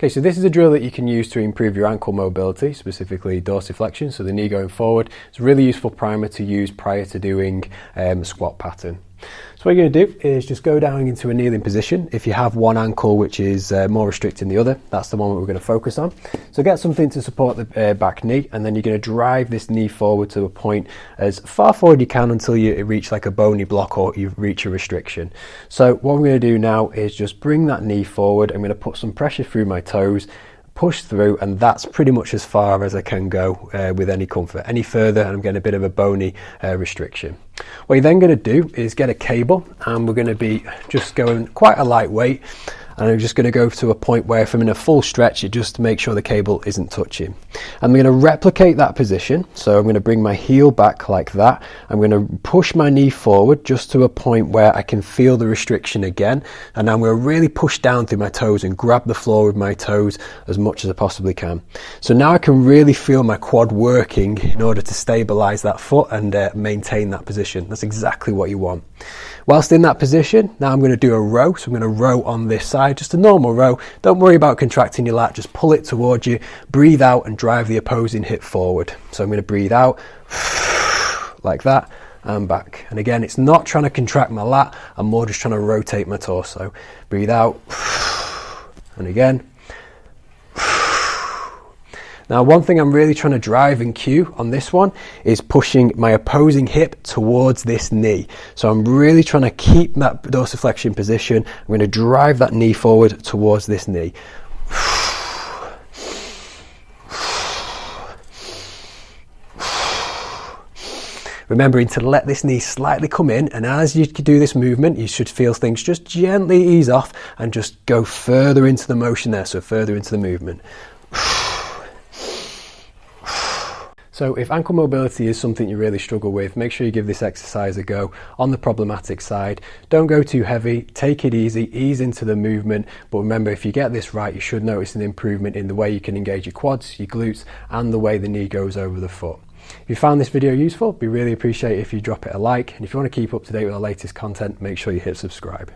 Okay, so this is a drill that you can use to improve your ankle mobility, specifically dorsiflexion, so the knee going forward. It's a really useful primer to use prior to doing a squat pattern. So what you're going to do is just go down into a kneeling position. If you have one ankle which is more restricting the other, that's the one that we're going to focus on. So get something to support the back knee, and then you're going to drive this knee forward to a point as far forward you can until you reach like a bony block or you reach a restriction. So what I'm going to do now is just bring that knee forward. I'm going to put some pressure through my toes, push through, and that's pretty much as far as I can go with any comfort. Any further and I'm getting a bit of a bony restriction. What you're then going to do is get a cable, and we're going to be just going quite a lightweight, and I'm just going to go to a point where if I'm in a full stretch, you just make sure the cable isn't touching. I'm going to replicate that position, so I'm going to bring my heel back like that. I'm going to push my knee forward just to a point where I can feel the restriction again, and I'm going to really push down through my toes and grab the floor with my toes as much as I possibly can. So now I can really feel my quad working in order to stabilize that foot and maintain that position. That's exactly what you want. Whilst in that position, now I'm going to do a row. So I'm going to row on this side, just a normal row. Don't worry about contracting your lat, just pull it towards you, breathe out and drive the opposing hip forward. So I'm going to breathe out like that and back. And again, it's not trying to contract my lat, I'm more just trying to rotate my torso. Breathe out and again. Now, one thing I'm really trying to drive and cue on this one is pushing my opposing hip towards this knee. So I'm really trying to keep that dorsiflexion position. I'm going to drive that knee forward towards this knee. Remembering to let this knee slightly come in, and as you do this movement, you should feel things just gently ease off and just go further into the motion there, so further into the movement. So if ankle mobility is something you really struggle with, make sure you give this exercise a go on the problematic side. Don't go too heavy, take it easy, ease into the movement, but remember, if you get this right, you should notice an improvement in the way you can engage your quads, your glutes, and the way the knee goes over the foot. If you found this video useful, we really appreciate it if you drop it a like, and if you want to keep up to date with our latest content, make sure you hit subscribe.